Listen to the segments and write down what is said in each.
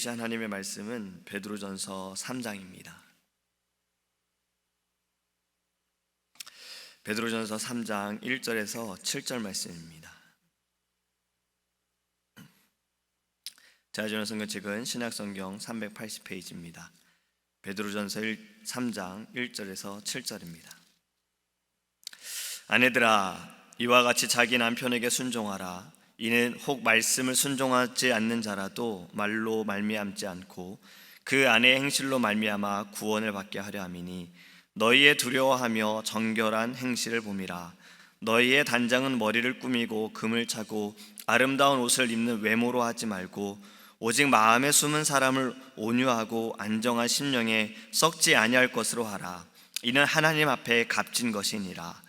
주신 하나님의 말씀은 베드로전서 3장입니다. 베드로전서 3장 1절에서 7절 말씀입니다. 제가 주는 성경책은 신약성경 380페이지입니다. 베드로전서 3장 1절에서 7절입니다. 아내들아, 이와 같이 자기 남편에게 순종하라. 이는 혹 말씀을 순종하지 않는 자라도 말로 말미암지 않고 그 안의 행실로 말미암아 구원을 받게 하려 함이니, 너희의 두려워하며 정결한 행실을 봄이라. 너희의 단장은 머리를 꾸미고 금을 차고 아름다운 옷을 입는 외모로 하지 말고, 오직 마음에 숨은 사람을 온유하고 안정한 심령에 썩지 아니할 것으로 하라. 이는 하나님 앞에 값진 것이니라.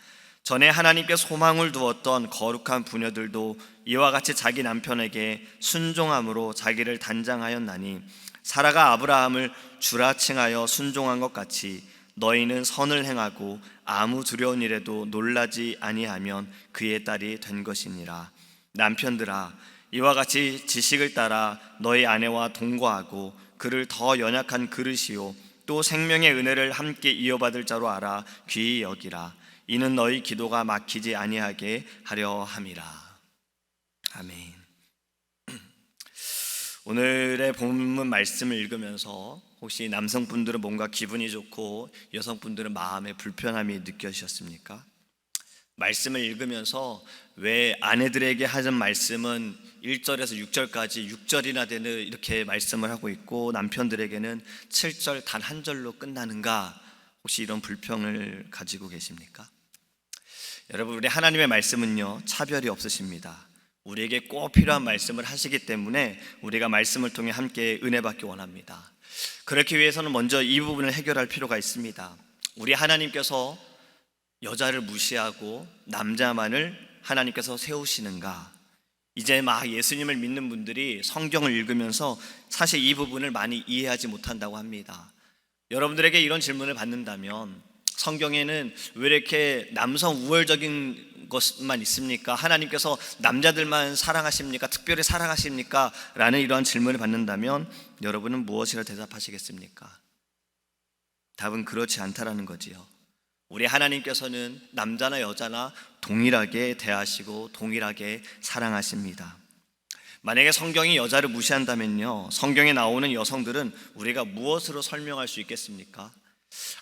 전에 하나님께 소망을 두었던 거룩한 부녀들도 이와 같이 자기 남편에게 순종함으로 자기를 단장하였나니, 사라가 아브라함을 주라 칭하여 순종한 것 같이 너희는 선을 행하고 아무 두려운 일에도 놀라지 아니하면 그의 딸이 된 것이니라. 남편들아, 이와 같이 지식을 따라 너희 아내와 동거하고 그를 더 연약한 그릇이요 또 생명의 은혜를 함께 이어받을 자로 알아 귀히 여기라. 이는 너희 기도가 막히지 아니하게 하려 함이라. 아멘. 오늘의 본문 말씀을 읽으면서 혹시 남성분들은 뭔가 기분이 좋고 여성분들은 마음에 불편함이 느껴지셨습니까? 말씀을 읽으면서 왜 아내들에게 하는 말씀은 1절에서 6절까지 6절이나 되는 이렇게 말씀을 하고 있고 남편들에게는 7절 단 한 절로 끝나는가, 혹시 이런 불평을 가지고 계십니까? 여러분, 우리 하나님의 말씀은요 차별이 없으십니다. 우리에게 꼭 필요한 말씀을 하시기 때문에 우리가 말씀을 통해 함께 은혜 받기 원합니다. 그렇기 위해서는 먼저 이 부분을 해결할 필요가 있습니다. 우리 하나님께서 여자를 무시하고 남자만을 하나님께서 세우시는가? 이제 막 예수님을 믿는 분들이 성경을 읽으면서 사실 이 부분을 많이 이해하지 못한다고 합니다. 여러분들에게 이런 질문을 받는다면, 성경에는 왜 이렇게 남성 우월적인 것만 있습니까? 하나님께서 남자들만 사랑하십니까? 특별히 사랑하십니까? 라는 이러한 질문을 받는다면 여러분은 무엇이라 대답하시겠습니까? 답은 그렇지 않다라는 거지요. 우리 하나님께서는 남자나 여자나 동일하게 대하시고 동일하게 사랑하십니다. 만약에 성경이 여자를 무시한다면요, 성경에 나오는 여성들은 우리가 무엇으로 설명할 수 있겠습니까?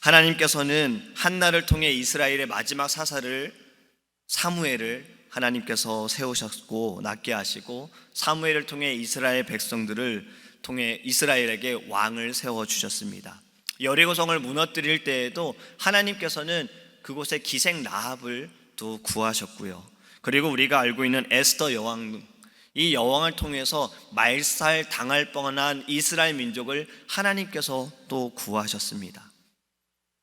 하나님께서는 한나를 통해 이스라엘의 마지막 사사를 사무엘을 하나님께서 세우셨고 낳게 하시고, 사무엘을 통해 이스라엘 백성들을 통해 이스라엘에게 왕을 세워주셨습니다. 여리고성을 무너뜨릴 때에도 하나님께서는 그곳에 기생 라합을 또 구하셨고요. 그리고 우리가 알고 있는 에스더 여왕, 이 여왕을 통해서 말살 당할 뻔한 이스라엘 민족을 하나님께서 또 구하셨습니다.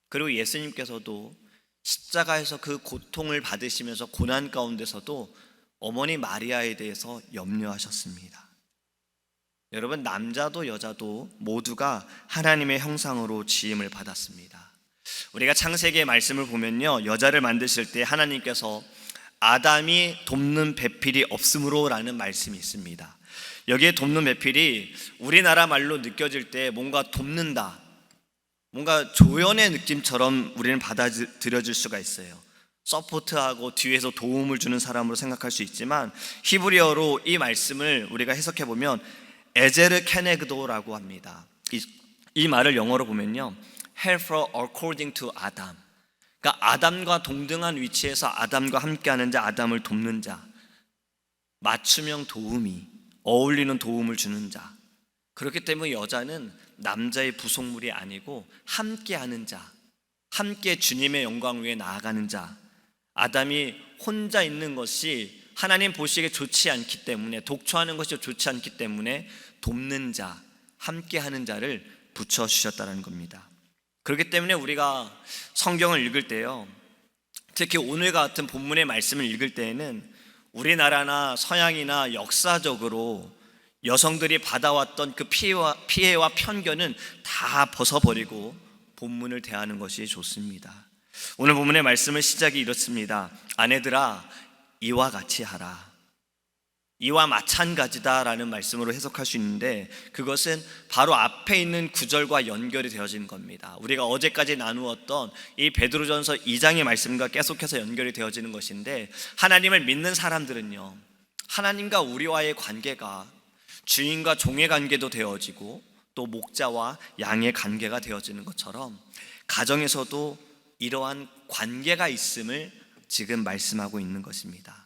그리고 예수님께서도 십자가에서 그 고통을 받으시면서 고난 가운데서도 어머니 마리아에 대해서 염려하셨습니다. 여러분, 남자도 여자도 모두가 하나님의 형상으로 지음을 받았습니다. 우리가 창세기의 말씀을 보면요, 여자를 만드실 때 하나님께서 아담이 돕는 배필이 없으므로 라는 말씀이 있습니다. 여기에 돕는 배필이 우리나라 말로 느껴질 때 뭔가 돕는다, 뭔가 조연의 느낌처럼 우리는 받아들여질 수가 있어요. 서포트하고 뒤에서 도움을 주는 사람으로 생각할 수 있지만, 히브리어로 이 말씀을 우리가 해석해 보면 에제르 케네그도라고 합니다. 이 말을 영어로 보면요, helper according to Adam, 그러니까 아담과 동등한 위치에서 아담과 함께하는 자, 아담을 돕는 자, 맞춤형 도우미, 어울리는 도움을 주는 자. 그렇기 때문에 여자는 남자의 부속물이 아니고 함께하는 자, 함께 주님의 영광 위에 나아가는 자. 아담이 혼자 있는 것이 하나님 보시기에 좋지 않기 때문에, 독처하는 것이 좋지 않기 때문에 돕는 자, 함께하는 자를 붙여주셨다는 겁니다. 그렇기 때문에 우리가 성경을 읽을 때요, 특히 오늘 같은 본문의 말씀을 읽을 때에는 우리나라나 서양이나 역사적으로 여성들이 받아왔던 그 피해와 편견은 다 벗어버리고 본문을 대하는 것이 좋습니다. 오늘 본문의 말씀의 시작이 이렇습니다. 아내들아, 이와 같이 하라. 이와 마찬가지다라는 말씀으로 해석할 수 있는데, 그것은 바로 앞에 있는 구절과 연결이 되어지는 겁니다. 우리가 어제까지 나누었던 이 베드로전서 2장의 말씀과 계속해서 연결이 되어지는 것인데, 하나님을 믿는 사람들은요, 하나님과 우리와의 관계가 주인과 종의 관계도 되어지고 또 목자와 양의 관계가 되어지는 것처럼 가정에서도 이러한 관계가 있음을 지금 말씀하고 있는 것입니다.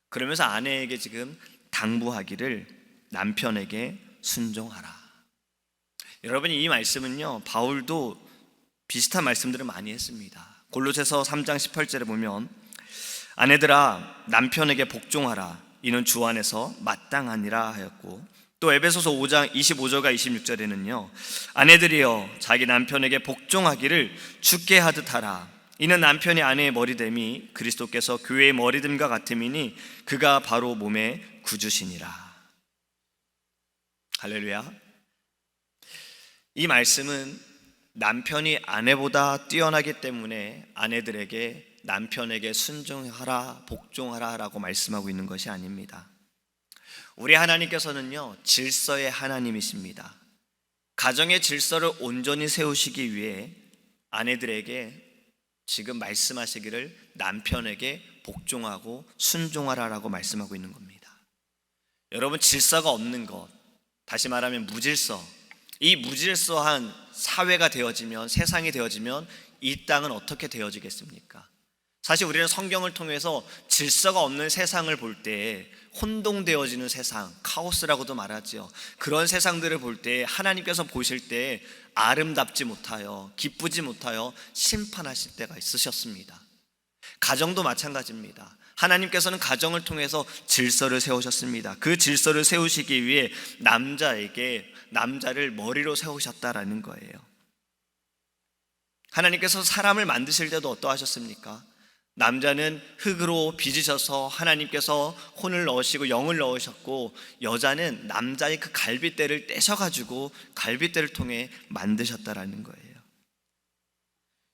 그러면서 아내에게 지금 당부하기를 남편에게 순종하라. 여러분, 이 말씀은요, 바울도 비슷한 말씀들을 많이 했습니다. 골로새서 3장 18절에 보면 아내들아 남편에게 복종하라, 이는 주 안에서 마땅하니라 하였고, 또 에베소서 5장 25절과 26절에는요 아내들이여 자기 남편에게 복종하기를 주께 하듯 하라, 이는 남편이 아내의 머리됨이 그리스도께서 교회의 머리됨과 같음이니 그가 바로 몸의 구주시니라. 할렐루야. 이 말씀은 남편이 아내보다 뛰어나기 때문에 아내들에게 남편에게 순종하라, 복종하라 라고 말씀하고 있는 것이 아닙니다. 우리 하나님께서는요 질서의 하나님이십니다. 가정의 질서를 온전히 세우시기 위해 아내들에게 지금 말씀하시기를 남편에게 복종하고 순종하라라고 말씀하고 있는 겁니다. 여러분, 질서가 없는 것, 다시 말하면 무질서, 이 무질서한 사회가 되어지면, 세상이 되어지면 이 땅은 어떻게 되어지겠습니까? 사실 우리는 성경을 통해서 질서가 없는 세상을 볼 때, 혼동되어지는 세상, 카오스라고도 말하죠. 그런 세상들을 볼 때 하나님께서 보실 때 아름답지 못하여, 기쁘지 못하여 심판하실 때가 있으셨습니다. 가정도 마찬가지입니다. 하나님께서는 가정을 통해서 질서를 세우셨습니다. 그 질서를 세우시기 위해 남자를 머리로 세우셨다라는 거예요. 하나님께서 사람을 만드실 때도 어떠하셨습니까? 남자는 흙으로 빚으셔서 하나님께서 혼을 넣으시고 영을 넣으셨고, 여자는 남자의 그 갈빗대를 떼셔가지고 갈빗대를 통해 만드셨다라는 거예요.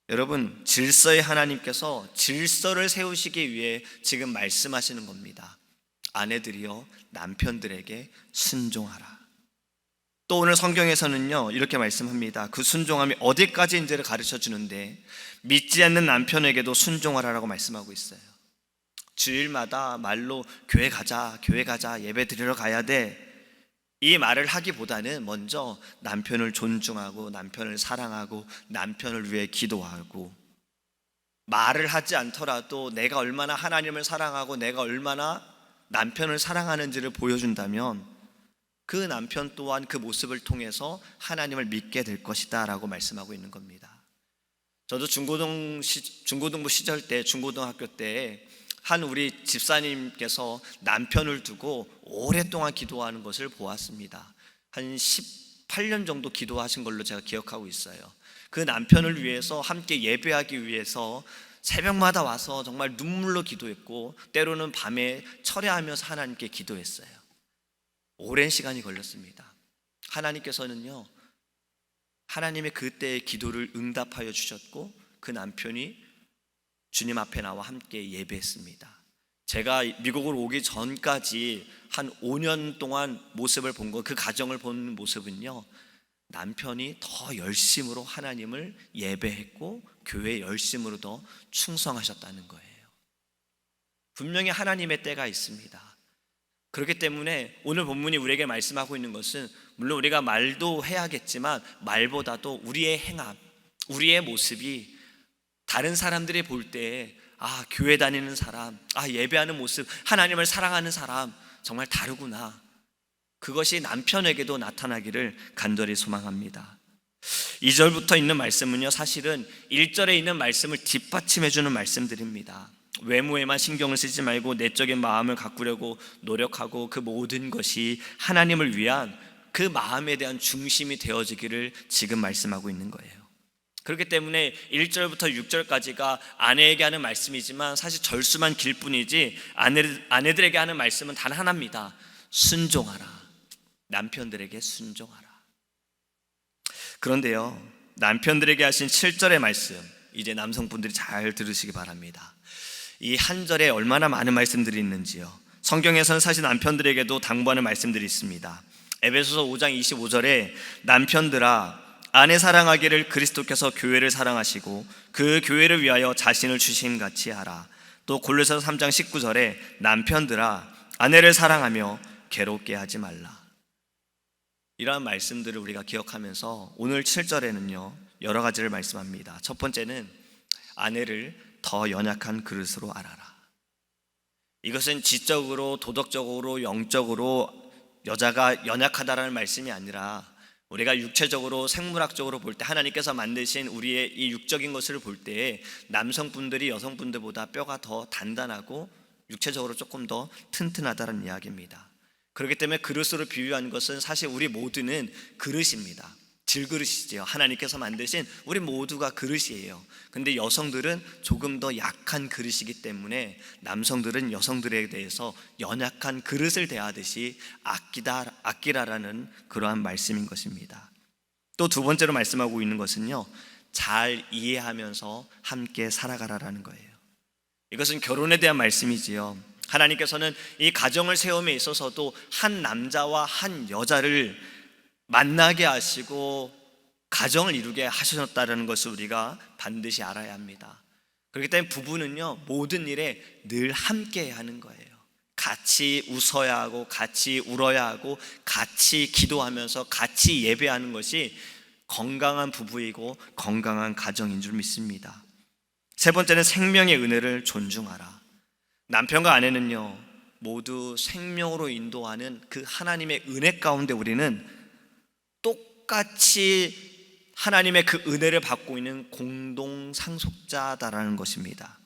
여러분, 질서의 하나님께서 질서를 세우시기 위해 지금 말씀하시는 겁니다. 아내들이여 남편들에게 순종하라. 또 오늘 성경에서는요 이렇게 말씀합니다. 그 순종함이 어디까지인지를 가르쳐 주는데, 믿지 않는 남편에게도 순종하라라고 말씀하고 있어요. 주일마다 말로 교회 가자, 예배 드리러 가야 돼, 이 말을 하기보다는 먼저 남편을 존중하고 남편을 사랑하고 남편을 위해 기도하고, 말을 하지 않더라도 내가 얼마나 하나님을 사랑하고 내가 얼마나 남편을 사랑하는지를 보여준다면 그 남편 또한 그 모습을 통해서 하나님을 믿게 될 것이다 라고 말씀하고 있는 겁니다. 저도 중고등부 시절 때, 중고등학교 때 한 우리 집사님께서 남편을 두고 오랫동안 기도하는 것을 보았습니다. 한 18년 정도 기도하신 걸로 제가 기억하고 있어요. 그 남편을 위해서 함께 예배하기 위해서 새벽마다 와서 정말 눈물로 기도했고, 때로는 밤에 철야하면서 하나님께 기도했어요. 오랜 시간이 걸렸습니다. 하나님께서는요 하나님의 그때의 기도를 응답하여 주셨고, 그 남편이 주님 앞에 나와 함께 예배했습니다. 제가 미국으로 오기 전까지 한 5년 동안 모습을 본 것, 그 가정을 본 모습은요 남편이 더 열심으로 하나님을 예배했고 교회에 열심으로 더 충성하셨다는 거예요. 분명히 하나님의 때가 있습니다. 그렇기 때문에 오늘 본문이 우리에게 말씀하고 있는 것은, 물론 우리가 말도 해야겠지만 말보다도 우리의 행함, 우리의 모습이 다른 사람들이 볼 때 교회 다니는 사람, 예배하는 모습, 하나님을 사랑하는 사람 정말 다르구나, 그것이 남편에게도 나타나기를 간절히 소망합니다. 2절부터 있는 말씀은요 사실은 1절에 있는 말씀을 뒷받침해 주는 말씀들입니다. 외모에만 신경을 쓰지 말고 내적인 마음을 가꾸려고 노력하고 그 모든 것이 하나님을 위한 그 마음에 대한 중심이 되어지기를 지금 말씀하고 있는 거예요. 그렇기 때문에 1절부터 6절까지가 아내에게 하는 말씀이지만 사실 절수만 길 뿐이지 아내들에게 하는 말씀은 단 하나입니다. 순종하라. 남편들에게 순종하라. 그런데요 남편들에게 하신 7절의 말씀, 이제 남성분들이 잘 들으시기 바랍니다. 이 한 절에 얼마나 많은 말씀들이 있는지요. 성경에서는 사실 남편들에게도 당부하는 말씀들이 있습니다. 에베소서 5장 25절에 남편들아 아내 사랑하기를 그리스도께서 교회를 사랑하시고 그 교회를 위하여 자신을 주심 같이 하라. 또 골로새서 3장 19절에 남편들아 아내를 사랑하며 괴롭게 하지 말라. 이러한 말씀들을 우리가 기억하면서 오늘 7절에는요 여러 가지를 말씀합니다. 첫 번째는 아내를 더 연약한 그릇으로 알아라. 이것은 지적으로, 도덕적으로, 영적으로 여자가 연약하다라는 말씀이 아니라 우리가 육체적으로, 생물학적으로 볼 때 하나님께서 만드신 우리의 이 육적인 것을 볼 때 남성분들이 여성분들보다 뼈가 더 단단하고 육체적으로 조금 더 튼튼하다는 이야기입니다. 그렇기 때문에 그릇으로 비유한 것은 사실 우리 모두는 그릇입니다. 질그릇이지요. 하나님께서 만드신 우리 모두가 그릇이에요. 근데 여성들은 조금 더 약한 그릇이기 때문에 남성들은 여성들에 대해서 연약한 그릇을 대하듯이 아끼라라는 그러한 말씀인 것입니다. 또 두 번째로 말씀하고 있는 것은요, 잘 이해하면서 함께 살아가라라는 거예요. 이것은 결혼에 대한 말씀이지요. 하나님께서는 이 가정을 세움에 있어서도 한 남자와 한 여자를 만나게 하시고 가정을 이루게 하셨다는 것을 우리가 반드시 알아야 합니다. 그렇기 때문에 부부는요 모든 일에 늘 함께 하는 거예요. 같이 웃어야 하고 같이 울어야 하고 같이 기도하면서 같이 예배하는 것이 건강한 부부이고 건강한 가정인 줄 믿습니다. 세 번째는 생명의 은혜를 존중하라. 남편과 아내는요 모두 생명으로 인도하는 그 하나님의 은혜 가운데 우리는 똑같이 하나님의 그 은혜를 받고 있는 공동 상속자다라는 것입니다.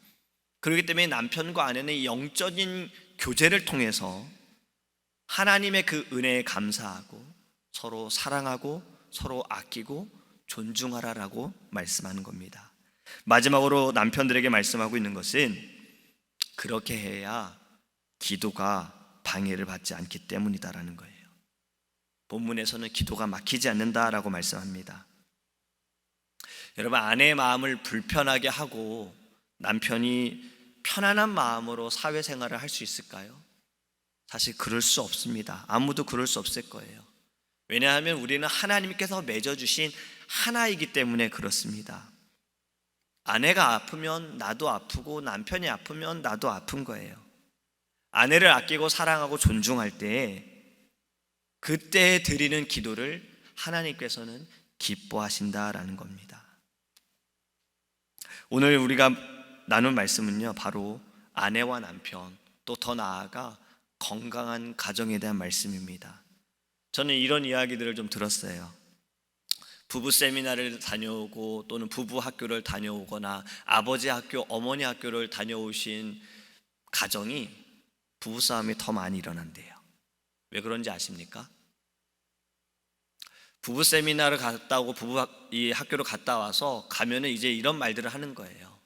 그렇기 때문에 남편과 아내는 영적인 교제를 통해서 하나님의 그 은혜에 감사하고 서로 사랑하고 서로 아끼고 존중하라라고 말씀하는 겁니다. 마지막으로 남편들에게 말씀하고 있는 것은 그렇게 해야 기도가 방해를 받지 않기 때문이다라는 거예요. 본문에서는 기도가 막히지 않는다라고 말씀합니다. 여러분, 아내의 마음을 불편하게 하고 남편이 편안한 마음으로 사회생활을 할 수 있을까요? 사실 그럴 수 없습니다. 아무도 그럴 수 없을 거예요. 왜냐하면 우리는 하나님께서 맺어주신 하나이기 때문에 그렇습니다. 아내가 아프면 나도 아프고 남편이 아프면 나도 아픈 거예요. 아내를 아끼고 사랑하고 존중할 때 그때 드리는 기도를 하나님께서는 기뻐하신다라는 겁니다. 오늘 우리가 나눈 말씀은요 바로 아내와 남편 또 더 나아가 건강한 가정에 대한 말씀입니다. 저는 이런 이야기들을 좀 들었어요. 부부 세미나를 다녀오고 또는 부부 학교를 다녀오거나 아버지 학교, 어머니 학교를 다녀오신 가정이 부부싸움이 더 많이 일어난대요. 왜 그런지 아십니까? 부부 세미나를 갔다 오고 이 학교를 갔다 와서 가면은 이제 이런 말들을 하는 거예요.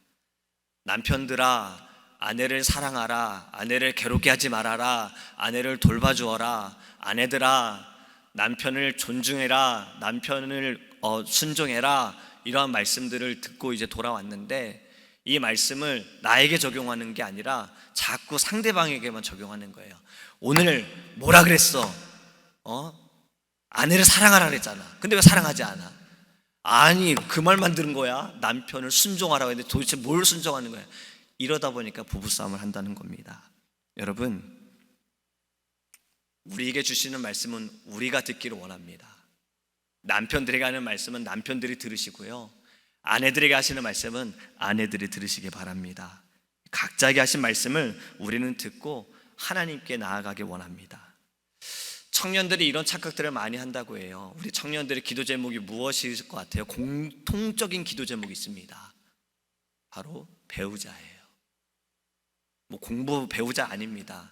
남편들아, 아내를 사랑하라. 아내를 괴롭게 하지 말아라. 아내를 돌봐주어라. 아내들아, 남편을 존중해라. 남편을 순종해라. 이러한 말씀들을 듣고 이제 돌아왔는데 이 말씀을 나에게 적용하는 게 아니라 자꾸 상대방에게만 적용하는 거예요. 오늘 뭐라 그랬어? 아내를 사랑하라 그랬잖아. 근데 왜 사랑하지 않아? 아니, 그 말만 들은 거야. 남편을 순종하라고 했는데 도대체 뭘 순종하는 거야? 이러다 보니까 부부싸움을 한다는 겁니다. 여러분, 우리에게 주시는 말씀은 우리가 듣기를 원합니다. 남편들에게 하는 말씀은 남편들이 들으시고요, 아내들에게 하시는 말씀은 아내들이 들으시기 바랍니다. 각자에게 하신 말씀을 우리는 듣고 하나님께 나아가길 원합니다. 청년들이 이런 착각들을 많이 한다고 해요. 우리 청년들의 기도 제목이 무엇일 것 같아요? 공통적인 기도 제목이 있습니다. 바로 배우자예요. 뭐 공부 배우자 아닙니다.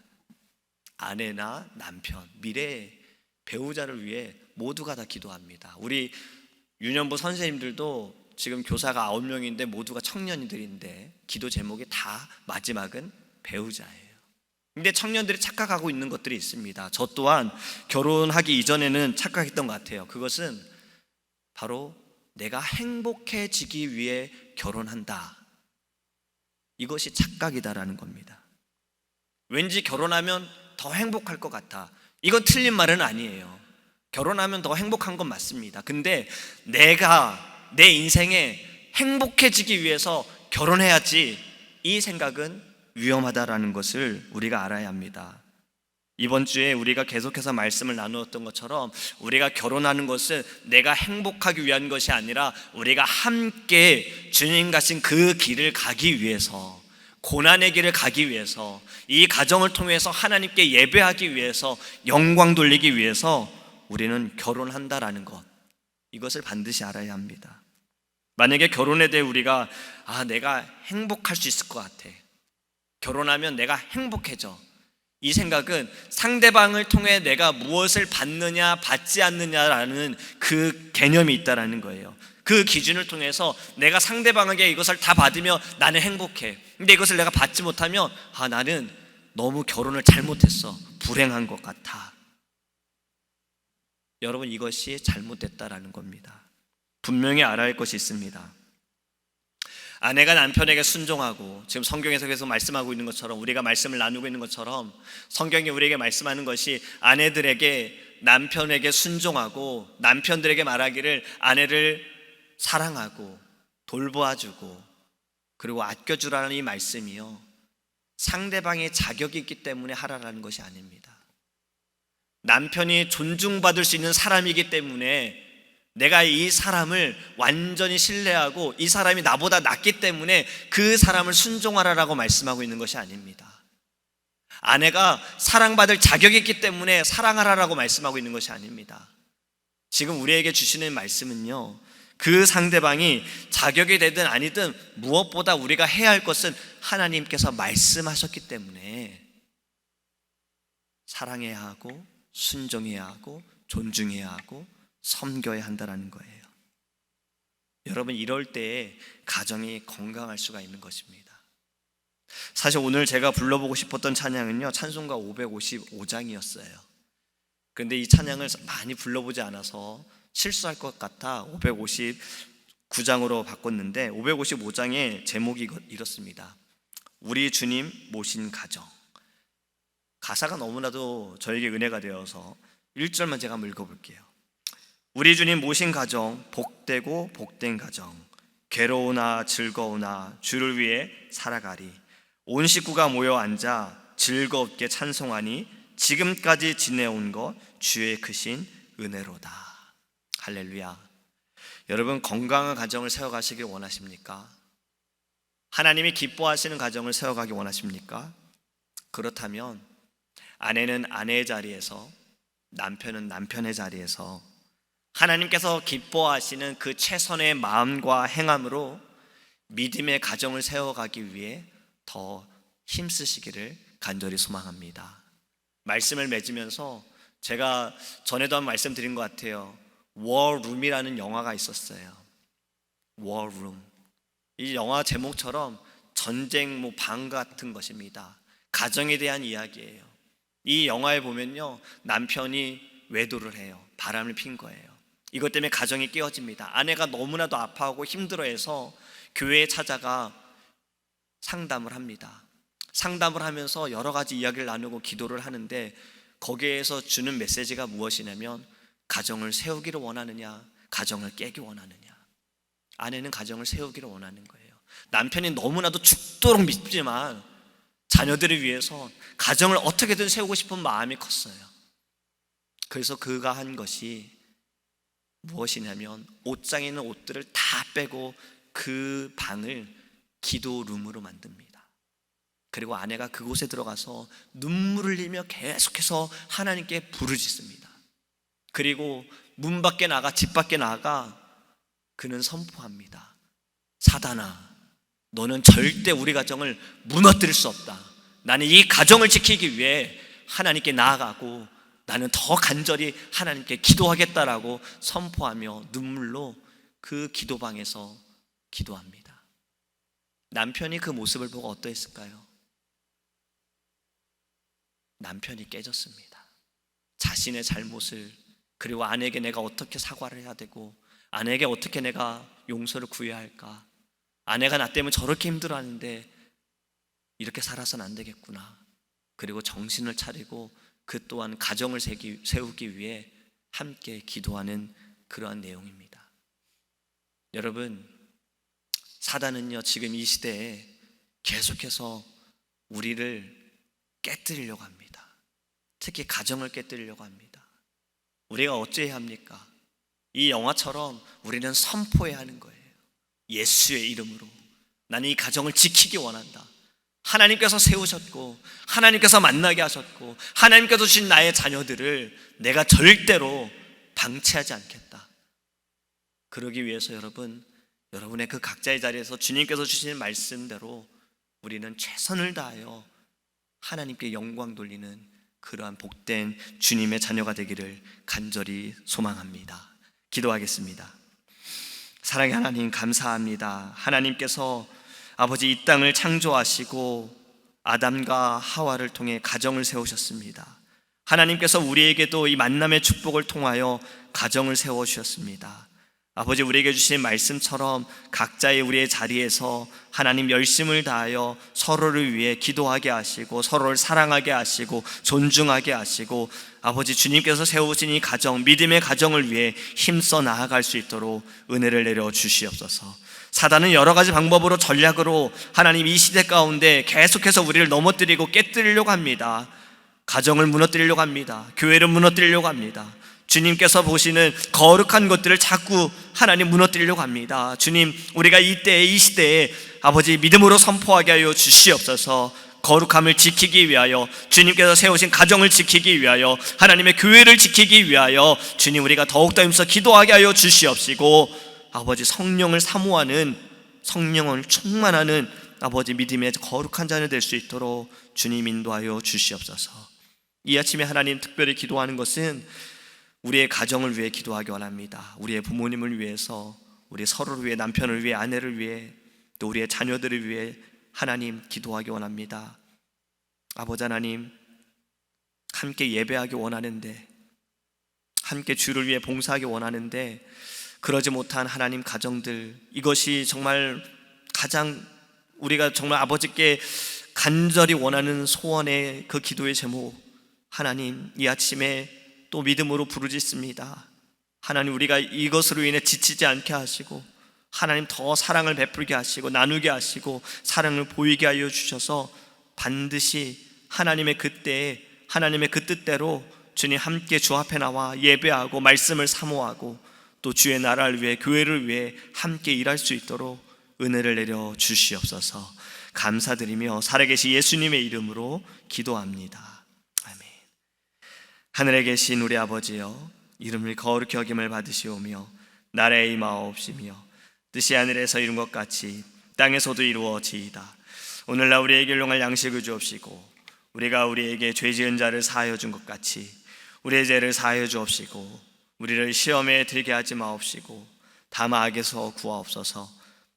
아내나 남편, 미래의 배우자를 위해 모두가 다 기도합니다. 우리 유년부 선생님들도 지금 교사가 9명인데 모두가 청년들인데 기도 제목이 다 마지막은 배우자예요. 근데 청년들이 착각하고 있는 것들이 있습니다. 저 또한 결혼하기 이전에는 착각했던 것 같아요. 그것은 바로 내가 행복해지기 위해 결혼한다. 이것이 착각이다라는 겁니다. 왠지 결혼하면 더 행복할 것 같아. 이건 틀린 말은 아니에요. 결혼하면 더 행복한 건 맞습니다. 근데 내가 내 인생에 행복해지기 위해서 결혼해야지, 이 생각은 위험하다라는 것을 우리가 알아야 합니다. 이번 주에 우리가 계속해서 말씀을 나누었던 것처럼 우리가 결혼하는 것은 내가 행복하기 위한 것이 아니라 우리가 함께 주님 가신 그 길을 가기 위해서, 고난의 길을 가기 위해서, 이 가정을 통해서 하나님께 예배하기 위해서, 영광 돌리기 위해서 우리는 결혼한다라는 것, 이것을 반드시 알아야 합니다. 만약에 결혼에 대해 우리가 내가 행복할 수 있을 것 같아, 결혼하면 내가 행복해져, 이 생각은 상대방을 통해 내가 무엇을 받느냐 받지 않느냐라는 그 개념이 있다라는 거예요. 그 기준을 통해서 내가 상대방에게 이것을 다 받으면 나는 행복해. 근데 이것을 내가 받지 못하면 나는 너무 결혼을 잘못했어, 불행한 것 같아. 여러분, 이것이 잘못됐다라는 겁니다. 분명히 알아야 할 것이 있습니다. 아내가 남편에게 순종하고, 지금 성경에서 계속 말씀하고 있는 것처럼, 우리가 말씀을 나누고 있는 것처럼 성경이 우리에게 말씀하는 것이 아내들에게 남편에게 순종하고, 남편들에게 말하기를 아내를 사랑하고 돌보아주고 그리고 아껴주라는 이 말씀이요, 상대방의 자격이 있기 때문에 하라라는 것이 아닙니다. 남편이 존중받을 수 있는 사람이기 때문에, 내가 이 사람을 완전히 신뢰하고 이 사람이 나보다 낫기 때문에 그 사람을 순종하라라고 말씀하고 있는 것이 아닙니다. 아내가 사랑받을 자격이 있기 때문에 사랑하라라고 말씀하고 있는 것이 아닙니다. 지금 우리에게 주시는 말씀은요, 그 상대방이 자격이 되든 아니든 무엇보다 우리가 해야 할 것은 하나님께서 말씀하셨기 때문에 사랑해야 하고 순종해야 하고 존중해야 하고 섬겨야 한다는 거예요. 여러분, 이럴 때에 가정이 건강할 수가 있는 것입니다. 사실 오늘 제가 불러보고 싶었던 찬양은요, 찬송가 555장이었어요. 그런데 이 찬양을 많이 불러보지 않아서 실수할 것 같아 559장으로 바꿨는데, 555장의 제목이 이렇습니다. 우리 주님 모신 가정. 가사가 너무나도 저에게 은혜가 되어서 1절만 제가 한번 읽어볼게요. 우리 주님 모신 가정, 복되고 복된 가정, 괴로우나 즐거우나 주를 위해 살아가리. 온 식구가 모여 앉아 즐겁게 찬송하니 지금까지 지내온 것 주의 크신 은혜로다. 할렐루야. 여러분, 건강한 가정을 세워가시길 원하십니까? 하나님이 기뻐하시는 가정을 세워가기 원하십니까? 그렇다면 아내는 아내의 자리에서, 남편은 남편의 자리에서 하나님께서 기뻐하시는 그 최선의 마음과 행함으로 믿음의 가정을 세워가기 위해 더 힘쓰시기를 간절히 소망합니다. 말씀을 맺으면서 제가 전에도 한번 말씀드린 것 같아요. 워룸이라는 영화가 있었어요. 워룸. 이 영화 제목처럼 전쟁 방 같은 것입니다. 가정에 대한 이야기예요. 이 영화에 보면요, 남편이 외도를 해요. 바람을 핀 거예요. 이것 때문에 가정이 깨어집니다. 아내가 너무나도 아파하고 힘들어해서 교회에 찾아가 상담을 합니다. 상담을 하면서 여러 가지 이야기를 나누고 기도를 하는데, 거기에서 주는 메시지가 무엇이냐면, 가정을 세우기를 원하느냐, 가정을 깨기 원하느냐. 아내는 가정을 세우기를 원하는 거예요. 남편이 너무나도 죽도록 믿지만 자녀들을 위해서 가정을 어떻게든 세우고 싶은 마음이 컸어요. 그래서 그가 한 것이 무엇이냐면, 옷장에 있는 옷들을 다 빼고 그 방을 기도룸으로 만듭니다. 그리고 아내가 그곳에 들어가서 눈물을 흘리며 계속해서 하나님께 부르짖습니다. 그리고 문 밖에 나가, 집 밖에 나가 그는 선포합니다. 사단아, 너는 절대 우리 가정을 무너뜨릴 수 없다. 나는 이 가정을 지키기 위해 하나님께 나아가고 나는 더 간절히 하나님께 기도하겠다라고 선포하며 눈물로 그 기도방에서 기도합니다. 남편이 그 모습을 보고 어떠했을까요? 남편이 깨졌습니다. 자신의 잘못을, 그리고 아내에게 내가 어떻게 사과를 해야 되고 아내에게 어떻게 내가 용서를 구해야 할까, 아내가 나 때문에 저렇게 힘들어하는데 이렇게 살아서는 안 되겠구나. 그리고 정신을 차리고 그 또한 가정을 세우기 위해 함께 기도하는 그러한 내용입니다. 여러분, 사단은요 지금 이 시대에 계속해서 우리를 깨뜨리려고 합니다. 특히 가정을 깨뜨리려고 합니다. 우리가 어찌해야 합니까? 이 영화처럼 우리는 선포해야 하는 거예요. 예수의 이름으로 나는 이 가정을 지키기 원한다. 하나님께서 세우셨고 하나님께서 만나게 하셨고 하나님께서 주신 나의 자녀들을 내가 절대로 방치하지 않겠다. 그러기 위해서 여러분의 그 각자의 자리에서 주님께서 주신 말씀대로 우리는 최선을 다하여 하나님께 영광 돌리는 그러한 복된 주님의 자녀가 되기를 간절히 소망합니다. 기도하겠습니다. 사랑의 하나님, 감사합니다. 하나님께서 아버지 이 땅을 창조하시고 아담과 하와를 통해 가정을 세우셨습니다. 하나님께서 우리에게도 이 만남의 축복을 통하여 가정을 세워주셨습니다. 아버지, 우리에게 주신 말씀처럼 각자의 우리의 자리에서 하나님 열심을 다하여 서로를 위해 기도하게 하시고 서로를 사랑하게 하시고 존중하게 하시고 아버지 주님께서 세우신 이 가정, 믿음의 가정을 위해 힘써 나아갈 수 있도록 은혜를 내려 주시옵소서. 사단은 여러 가지 방법으로 전략으로 하나님 이 시대 가운데 계속해서 우리를 넘어뜨리고 깨뜨리려고 합니다. 가정을 무너뜨리려고 합니다. 교회를 무너뜨리려고 합니다. 주님께서 보시는 거룩한 것들을 자꾸 하나님 무너뜨리려고 합니다. 주님, 우리가 이때에 이 시대에 아버지 믿음으로 선포하게 하여 주시옵소서. 거룩함을 지키기 위하여, 주님께서 세우신 가정을 지키기 위하여, 하나님의 교회를 지키기 위하여 주님, 우리가 더욱더 힘써 기도하게 하여 주시옵시고 아버지 성령을 사모하는, 성령을 충만하는 아버지 믿음의 거룩한 자녀 될 수 있도록 주님 인도하여 주시옵소서. 이 아침에 하나님 특별히 기도하는 것은 우리의 가정을 위해 기도하기 원합니다. 우리의 부모님을 위해서, 우리 서로를 위해, 남편을 위해, 아내를 위해, 또 우리의 자녀들을 위해 하나님 기도하기 원합니다. 아버지 하나님, 함께 예배하기 원하는데, 함께 주를 위해 봉사하기 원하는데 그러지 못한 하나님 가정들, 이것이 정말 가장 우리가 정말 아버지께 간절히 원하는 소원의 그 기도의 제목, 하나님 이 아침에 또 믿음으로 부르짖습니다. 하나님, 우리가 이것으로 인해 지치지 않게 하시고 하나님 더 사랑을 베풀게 하시고 나누게 하시고 사랑을 보이게 하여 주셔서 반드시 하나님의 그때에, 하나님의 그 뜻대로 주님 함께 주 앞에 나와 예배하고 말씀을 사모하고 또 주의 나라를 위해, 교회를 위해 함께 일할 수 있도록 은혜를 내려 주시옵소서. 감사드리며 살아계신 예수님의 이름으로 기도합니다. 하늘에 계신 우리 아버지여, 이름을 거룩히 여김을 받으시오며 나라에 임하옵시며 뜻이 하늘에서 이룬 것 같이 땅에서도 이루어지이다. 오늘날 우리에게 일용할 양식을 주옵시고 우리가 우리에게 죄 지은 자를 사하여 준 것 같이 우리의 죄를 사하여 주옵시고 우리를 시험에 들게 하지 마옵시고 다만 악에서 구하옵소서.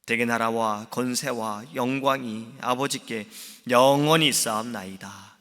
대개 나라와 권세와 영광이 아버지께 영원히 있사옵나이다.